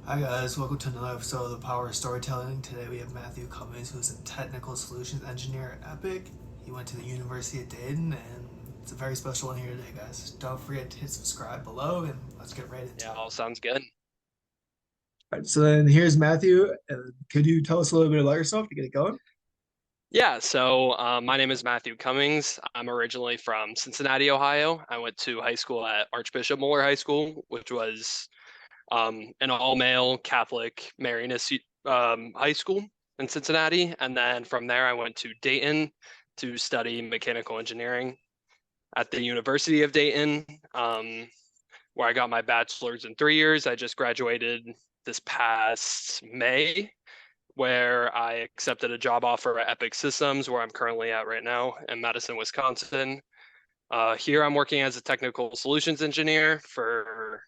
Hi guys, welcome to another episode of the Power of Storytelling. Today we have Matthew Cummings, who's a technical solutions engineer at Epic. He went to the University of Dayton, and it's a very special one here today, guys. Don't forget to hit subscribe below, and let's get right into Yeah, it. all sounds good. All right, so then here's Matthew. Could you tell us a little bit about yourself to get it going? Yeah, so my name is Matthew Cummings. I'm originally from Cincinnati, Ohio. I went to high school at Archbishop Moeller High School, which was an all-male Catholic Marianist high school in Cincinnati. And then from there, I went to Dayton to study mechanical engineering at the University of Dayton, um, where I got my bachelor's in 3 years. I just graduated this past May, where I accepted a job offer at Epic Systems, where I'm currently at right now in Madison, Wisconsin. Here I'm working as a technical solutions engineer for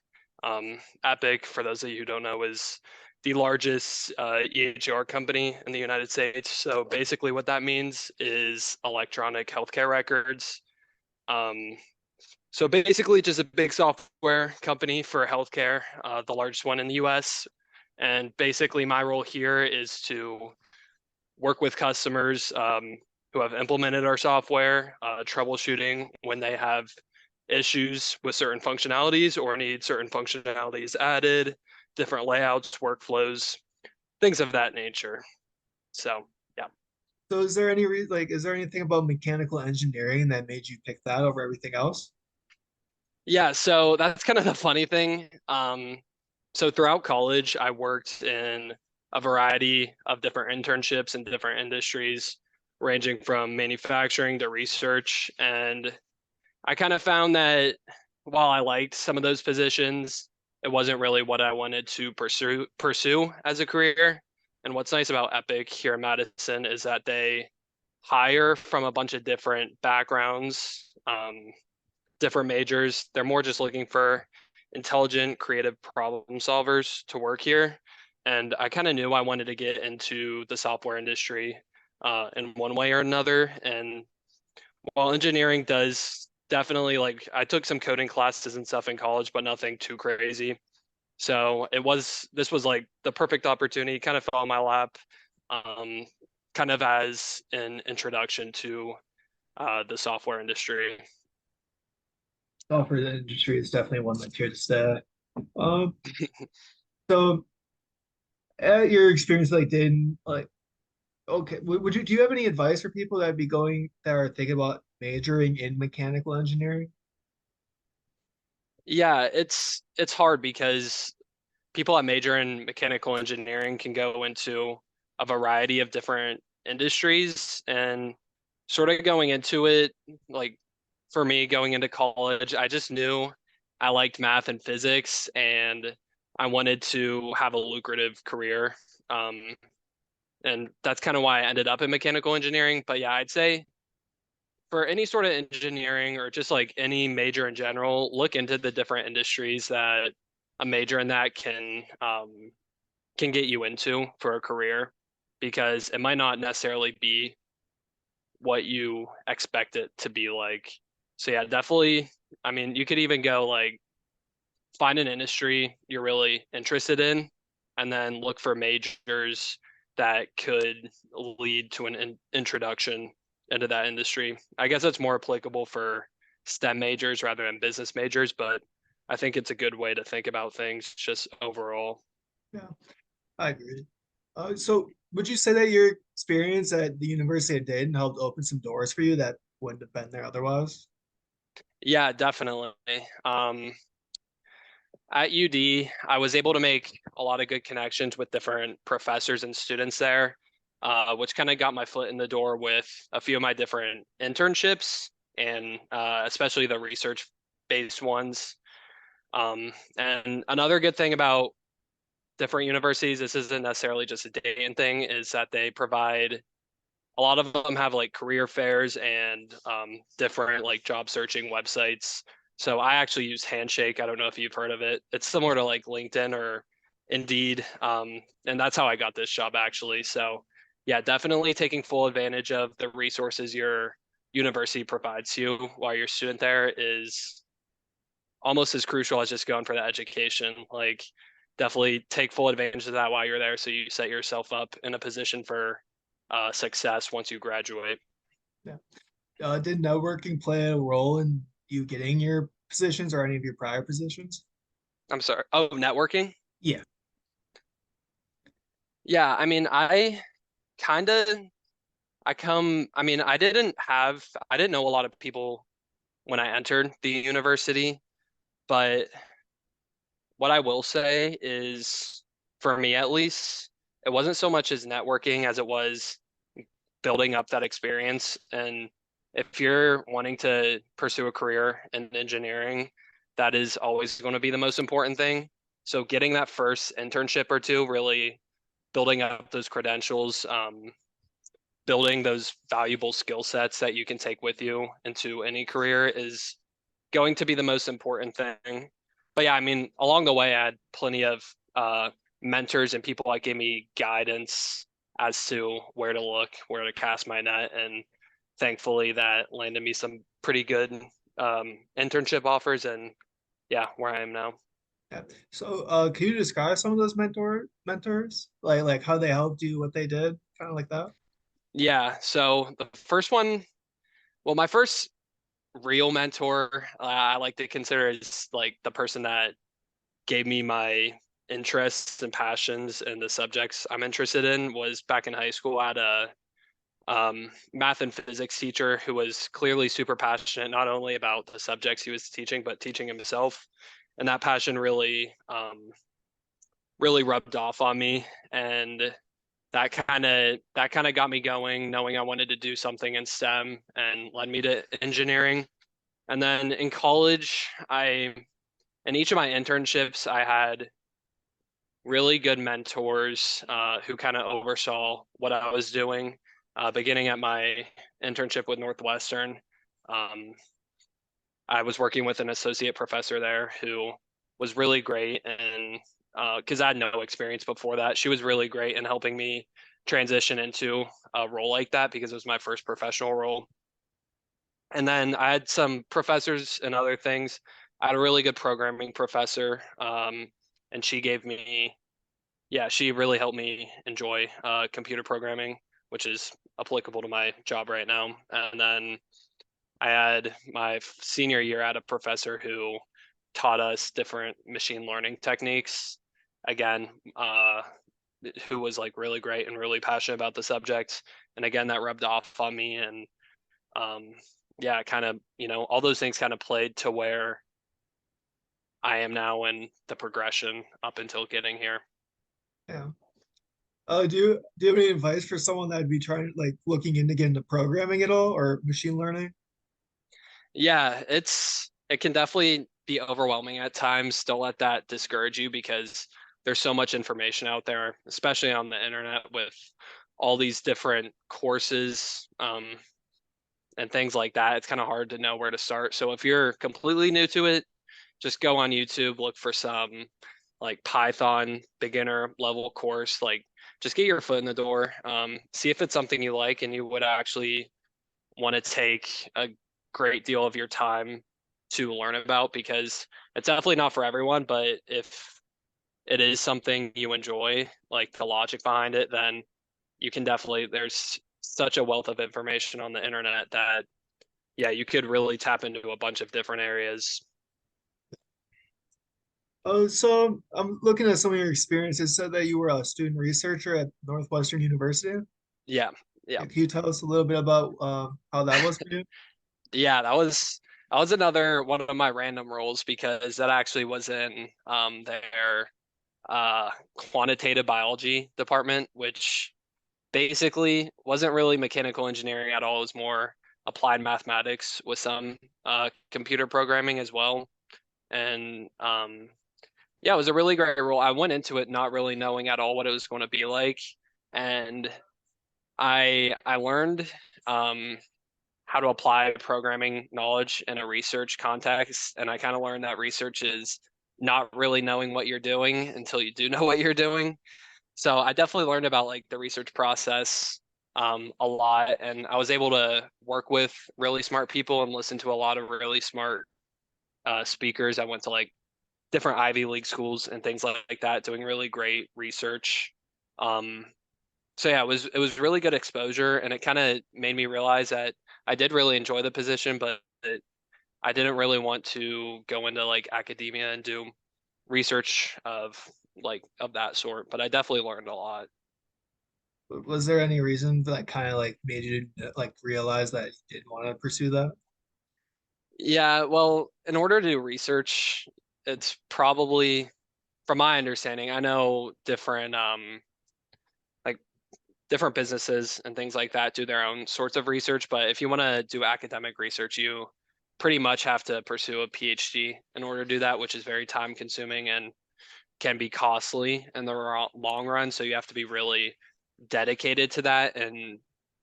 Epic. For those of you who don't know, is the largest EHR company in the United States. So basically, what that means is electronic healthcare records. Um, so basically, just a big software company for healthcare, the largest one in the U.S. And basically, my role here is to work with customers who have implemented our software, troubleshooting when they have issues with certain functionalities or need certain functionalities added, different layouts, workflows, things of that nature. So, yeah. So, is there any is there anything about mechanical engineering that made you pick that over everything else? Yeah, so that's kind of the funny thing. So throughout college, I worked in a variety of different internships in different industries, ranging from manufacturing to research. And I kind of found that while I liked some of those positions, it wasn't really what I wanted to pursue as a career. And what's nice about Epic here in Madison is that they hire from a bunch of different backgrounds, different majors. They're more just looking for intelligent, creative problem solvers to work here. And I kind of knew I wanted to get into the software industry in one way or another. And while engineering does definitely, like, I took some coding classes and stuff in college, but nothing too crazy. So this was like the perfect opportunity, kind of fell in my lap, um, kind of as an introduction to the software industry. Software industry is definitely one that's here to stay. Um, so, at your experience like Dayton, okay, would you do you have any advice for people that are thinking about majoring in mechanical engineering? Yeah, it's hard because people that major in mechanical engineering can go into a variety of different industries, and sort of going into it, like for me going into college, I just knew I liked math and physics and I wanted to have a lucrative career. Um, and that's kind of why I ended up in mechanical engineering. But yeah, I'd say for any sort of engineering or just like any major in general, look into the different industries that a major in that can get you into for a career, because it might not necessarily be what you expect it to be like. So yeah, definitely. I mean, you could even go like find an industry you're really interested in and then look for majors that could lead to an introduction into that industry. I guess that's more applicable for STEM majors rather than business majors, but I think it's a good way to think about things just overall. Yeah, I agree. So would you say that your experience at the University of Dayton helped open some doors for you that wouldn't have been there otherwise? Yeah, definitely. At UD, I was able to make a lot of good connections with different professors and students there, which kind of got my foot in the door with a few of my different internships and especially the research-based ones. And another good thing about different universities, this isn't necessarily just a Dayton thing, is that they provide a lot of them have like career fairs and different like job searching websites. So I actually use Handshake. I don't know if you've heard of it. It's similar to like LinkedIn or Indeed, and that's how I got this job actually. So yeah, definitely taking full advantage of the resources your university provides you while you're a student there is almost as crucial as just going for the education. Like definitely take full advantage of that while you're there, so you set yourself up in a position for success once you graduate. Yeah. Did networking play a role in you getting your positions or any of your prior positions? I'm sorry. Oh, networking? Yeah. Yeah, I mean, kind of I mean, I didn't know a lot of people when I entered the university, but what I will say is, for me at least, it wasn't so much as networking as it was building up that experience. And if you're wanting to pursue a career in engineering, that is always going to be the most important thing. So getting that first internship or two, really building up those credentials, building those valuable skill sets that you can take with you into any career is going to be the most important thing. But yeah, I mean, along the way, I had plenty of mentors and people that gave me guidance as to where to look, where to cast my net, and thankfully that landed me some pretty good internship offers. And yeah, where I am now. Yeah. So, can you describe some of those mentors, like how they helped you, what they did, kind of like that? Yeah, so the first one, well, my first real mentor, I like to consider is like the person that gave me my interests and passions and the subjects I'm interested in was back in high school. I had a math and physics teacher who was clearly super passionate, not only about the subjects he was teaching, but teaching himself. And that passion really rubbed off on me. And that kind of got me going, knowing I wanted to do something in STEM and led me to engineering. And then in college, in each of my internships, I had really good mentors who kind of oversaw what I was doing. Beginning at my internship with Northwestern, um, I was working with an associate professor there who was really great, and because I had no experience before that, she was really great in helping me transition into a role like that because it was my first professional role. And then I had some professors and other things. I had a really good programming professor, and she gave me yeah, she really helped me enjoy computer programming, which is applicable to my job right now. And then I had my senior year, I had a professor who taught us different machine learning techniques. Again, who was like really great and really passionate about the subject. And again, that rubbed off on me. And um, yeah, kind of, all those things kind of played to where I am now in the progression up until getting here. Yeah. Do you have any advice for someone that'd be trying, like, looking into getting into programming at all or machine learning? Yeah, it can definitely be overwhelming at times. Don't let that discourage you because there's so much information out there, especially on the internet with all these different courses and things like that. It's kind of hard to know where to start. So if you're completely new to it, just go on YouTube, look for some like Python beginner level course. Like just get your foot in the door, see if it's something you like and you would actually want to take a great deal of your time to learn about because it's definitely not for everyone, but if it is something you enjoy, like the logic behind it, then you can definitely, there's such a wealth of information on the internet that, yeah, you could really tap into a bunch of different areas. Oh, so I'm looking at some of your experiences. Said that you were a student researcher at Northwestern University. Yeah. Yeah. Yeah, can you tell us a little bit about how that was for you? Yeah. That was another one of my random roles because that actually was in their quantitative biology department, which basically wasn't really mechanical engineering at all. It was more applied mathematics with some computer programming as well. And yeah, it was a really great role. I went into it not really knowing at all what it was going to be like, and I learned um, how to apply programming knowledge in a research context, and I kind of learned that research is not really knowing what you're doing until you do know what you're doing. So I definitely learned about like the research process a lot, and I was able to work with really smart people and listen to a lot of really smart speakers. I went to like different Ivy League schools and things like that, doing really great research. Um, so yeah, it was really good exposure, and it kind of made me realize that I did really enjoy the position, but I didn't really want to go into like academia and do research of that sort. But I definitely learned a lot. Was there any reason that kind of like made you like realize that you didn't want to pursue that? Yeah, well, in order to do research, it's probably, from my understanding, I know like different businesses and things like that do their own sorts of research, but if you want to do academic research, you pretty much have to pursue a PhD in order to do that, which is very time consuming and can be costly in the long run. So you have to be really dedicated to that and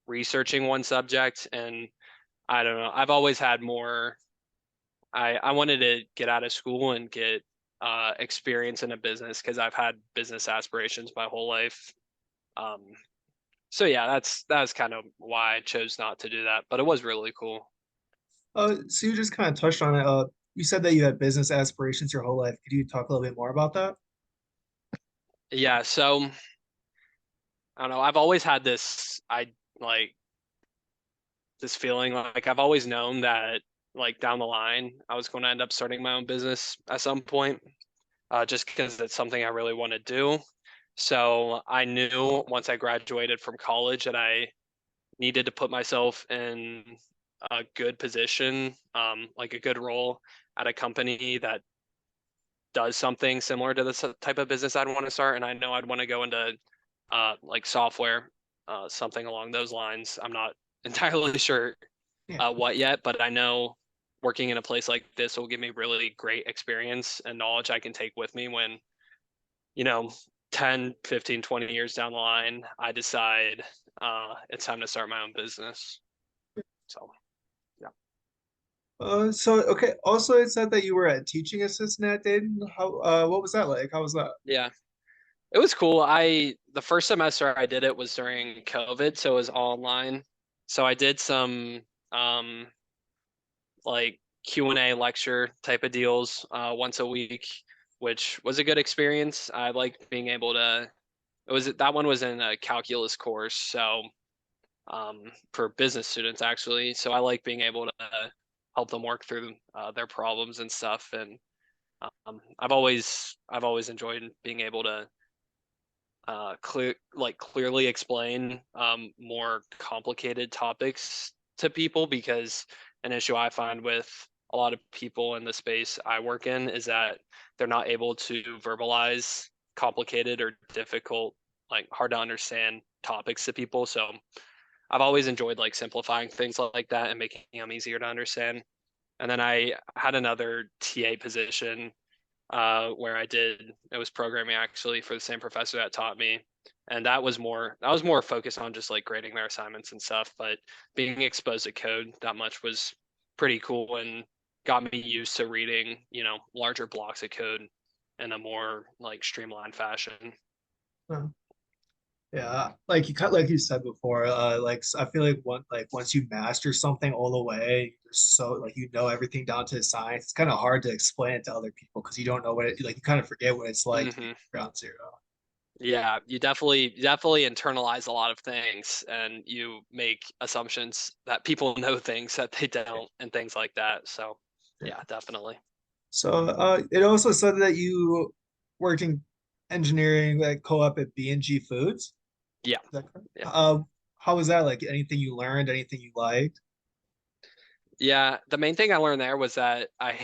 researching one subject. And I don't know, I've always had more, I wanted to get out of school and get experience in a business because I've had business aspirations my whole life. Um, so yeah, that's kind of why I chose not to do that, but it was really cool. So you just kind of touched on it. You said that you had business aspirations your whole life. Could you talk a little bit more about that? Yeah, so I don't know, I've always had like this feeling like I've always known that like down the line I was going to end up starting my own business at some point, just because it's something I really want to do. So I knew once I graduated from college that I needed to put myself in a good position, like a good role at a company that does something similar to this type of business I'd want to start. And I know I'd want to go into like software, something along those lines. I'm not entirely sure Yeah. what yet, but I know working in a place like this will give me really great experience and knowledge I can take with me when, you know, 10, 15, 20 years down the line, I decide it's time to start my own business. So, yeah. So okay. Also, it said that you were a teaching assistant at Dayton. What was that like? How was that? Yeah. It was cool. The first semester I did it was during COVID, so it was all online. So I did some um like Q&A lecture type of deals once a week, which was a good experience. I liked being able to, it was that one was in a calculus course, so for business students actually. So I like being able to help them work through their problems and stuff. And I've always enjoyed being able to clearly explain more complicated topics to people, because an issue I find with a lot of people in the space I work in is that they're not able to verbalize complicated or difficult, like hard to understand topics to people. So I've always enjoyed like simplifying things like that and making them easier to understand. And then I had another TA position where it was programming actually for the same professor that taught me. And that was more focused on just like grading their assignments and stuff. But being exposed to code that much was pretty cool and got me used to reading, larger blocks of code in a more like streamlined fashion. Uh, Yeah, like you said before, I feel like once you master something all the way, you're so like you know everything down to the science. It's kind of hard to explain it to other people because you don't know what it like. You kind of forget what it's like to be Hmm. ground zero. Yeah, you definitely internalize a lot of things, and you make assumptions that people know things that they don't and things like that. So, Yeah. yeah, definitely. So it also said that you worked in engineering like co-op at B&G Foods. Yeah. Is that correct? Yeah. How was that? Like anything you learned, anything you liked? Yeah, the main thing I learned there was that I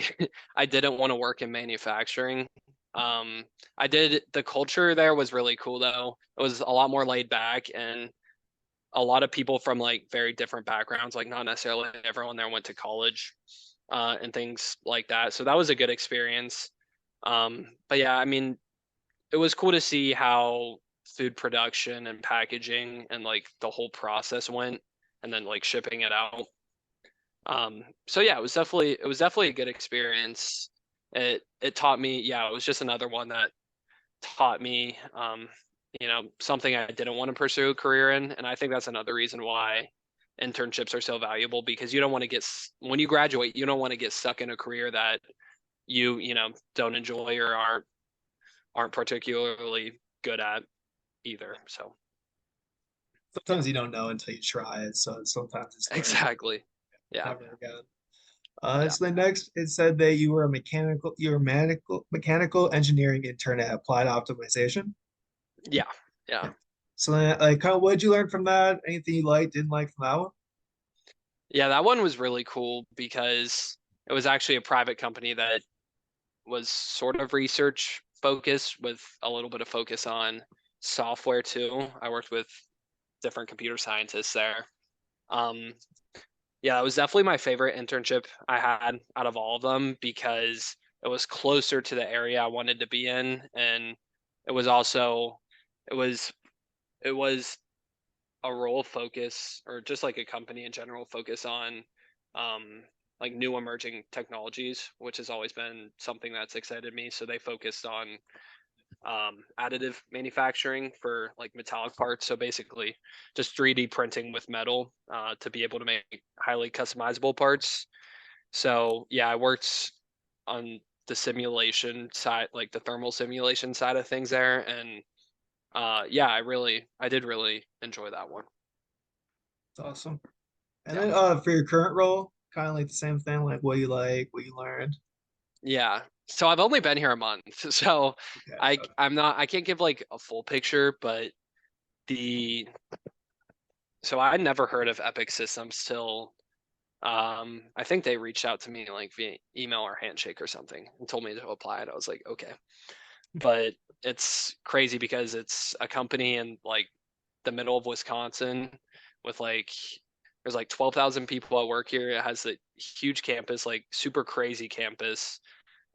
I didn't want to work in manufacturing. Um, the culture there was really cool though. It was a lot more laid back, and a lot of people from like very different backgrounds, like not necessarily everyone there went to college, and things like that. So that was a good experience. But yeah, I mean, it was cool to see how food production and packaging and like the whole process went, and then like shipping it out. So yeah, it was definitely a good experience. It taught me, yeah, it was just another one that taught me, something I didn't want to pursue a career in. And I think that's another reason why internships are so valuable, because you don't want to when you graduate, you don't want to get stuck in a career that you don't enjoy or aren't particularly good at either. So yeah, Sometimes you don't know until you try it, so sometimes it's learned. exactly. Yeah, Never again. yeah, So the next, it said that you were a mechanical engineering intern at Applied Optimization. yeah, yeah. Yeah. So then, like, kind of, what did you learn from that? Anything you liked, didn't like from that one? Yeah, that one was really cool because it was actually a private company that was sort of research focused with a little bit of focus on software too. I worked with different computer scientists there. Um, yeah, that was definitely my favorite internship I had out of all of them because it was closer to the area I wanted to be in, and it was also it was it was a role focus or just like a company in general focus on um like new emerging technologies, which has always been something that's excited me. So they focused on additive manufacturing for like metallic parts. So basically, just 3D printing with metal to be able to make highly customizable parts. So yeah, I worked on the simulation side, like the thermal simulation side of things there, and yeah, I did really enjoy that one. It's awesome. And Yeah. then for your current role, kind of like the same thing, like what you like, what you learned. Yeah. So I've only been here a month. So Okay. I can't give like a full picture, but the so I never heard of Epic Systems till I think they reached out to me like via email or handshake or something and told me to apply, and I was like, okay. But it's crazy because it's a company in like the middle of Wisconsin with like there's like 12,000 people at work here. It has a huge campus, like super crazy campus.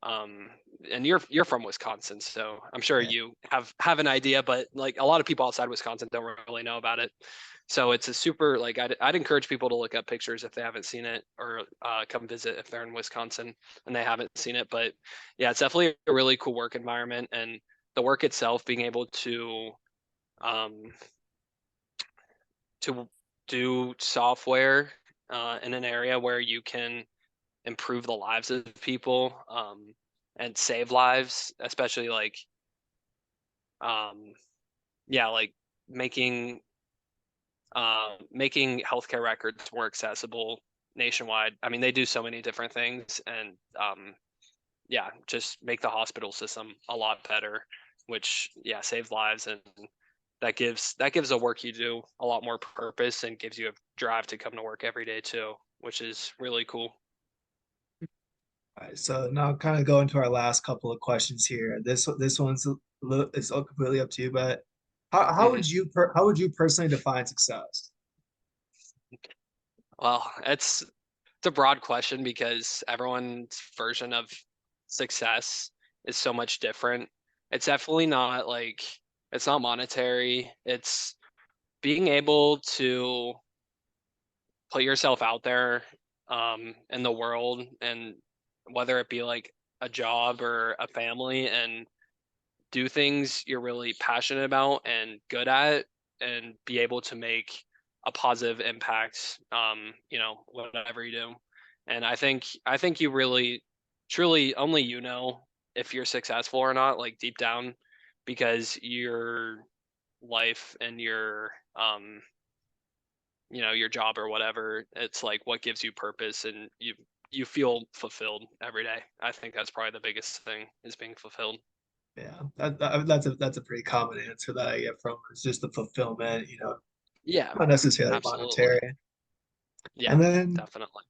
Um, and you're from Wisconsin, so I'm sure Yeah. you have an idea, but like a lot of people outside Wisconsin don't really know about it. So it's a super like I'd encourage people to look up pictures if they haven't seen it, or come visit if they're in Wisconsin and they haven't seen it. But yeah, it's definitely a really cool work environment, and the work itself, being able um, to do software in an area where you can improve the lives of people, and save lives, especially like um, yeah, like making making healthcare records more accessible nationwide. I mean, they do so many different things, and yeah, just make the hospital system a lot better, which yeah, saves lives, and that gives the work you do a lot more purpose and gives you a drive to come to work every day too, which is really cool. All right, so now kind of go into our last couple of questions here. This one's it's all completely up to you, but Hmm. how would you personally define success? Well, it's a broad question because everyone's version of success is so much different. It's definitely not like it's not monetary. It's being able to put yourself out there in the world, and whether it be like a job or a family, and do things you're really passionate about and good at, and be able to make a positive impact, whatever you do. And I think you really truly only if you're successful or not, like deep down, because your life and your job or whatever, it's like what gives you purpose, and you feel fulfilled every day. I think that's probably the biggest thing, is being fulfilled. Yeah, that's a pretty common answer that I get from it's just the fulfillment, Yeah, not necessarily absolutely. monetary. Yeah, And then, definitely.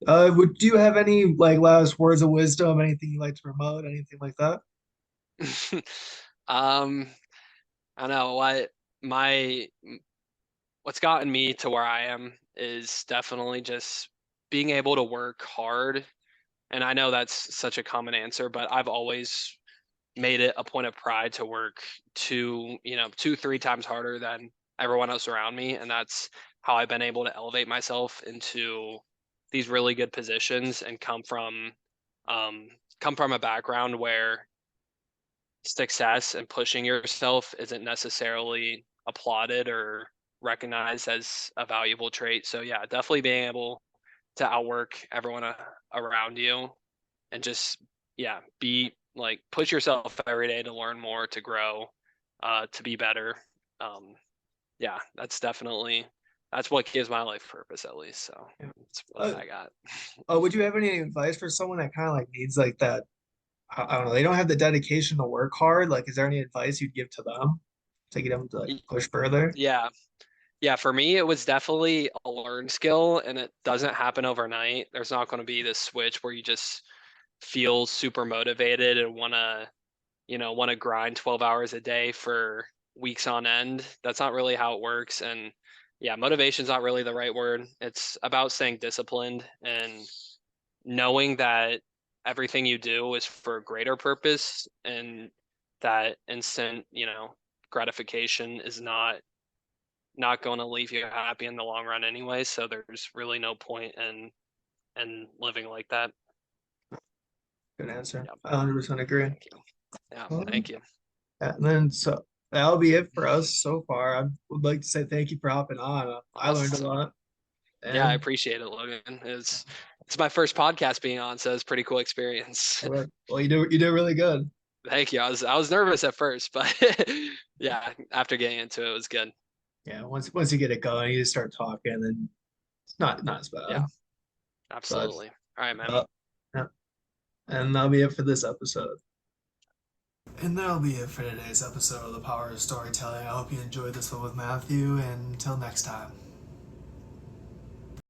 would do you have any like last words of wisdom, anything you like to promote, anything like that? um, I don't know my what's gotten me to where I am is definitely just being able to work hard. And I know that's such a common answer, but I've always made it a point of pride to work 3 times harder than everyone else around me. And that's how I've been able to elevate myself into these really good positions, and um, come from a background where success and pushing yourself isn't necessarily applauded or recognized as a valuable trait. So yeah, definitely being able to outwork everyone around you, and just yeah, be like push yourself every day to learn more, to grow, to be better. Um, yeah, that's what gives my life purpose at least. So Yeah. that's what Uh, I got. would you have any advice for someone that kind of like needs like that? I don't know. They don't have the dedication to work hard. Like, is there any advice you'd give to them to get them to like Y- push further? Yeah, yeah. For me, it was definitely a learned skill, and it doesn't happen overnight. There's not going to be this switch where you just feel super motivated and want to grind 12 hours a day for weeks on end. That's not really how it works. And yeah, motivation's not really the right word. It's about staying disciplined and knowing that everything you do is for a greater purpose, and that instant, gratification is not going to leave you happy in the long run anyway. So there's really no point in living like that. Good answer. Yeah. I 100% agree. Thank you. Yeah. Um, Thank you. and then so that'll be it for us so far. I would like to say thank you for hopping on. I learned a Awesome. lot. Yeah, I And appreciate it, Logan. It's my first podcast being on, so it's a pretty cool experience. well, you do really good. Thank you. I was nervous at first, but yeah, after getting into it, it was good. Yeah, once you get it going, you just start talking, and it's not as Yeah, bad. But absolutely. All right, man. uh, yeah. And that'll be it for this episode. And that'll be it for today's episode of The Power of Storytelling. I hope you enjoyed this one with Matthew, and until next time.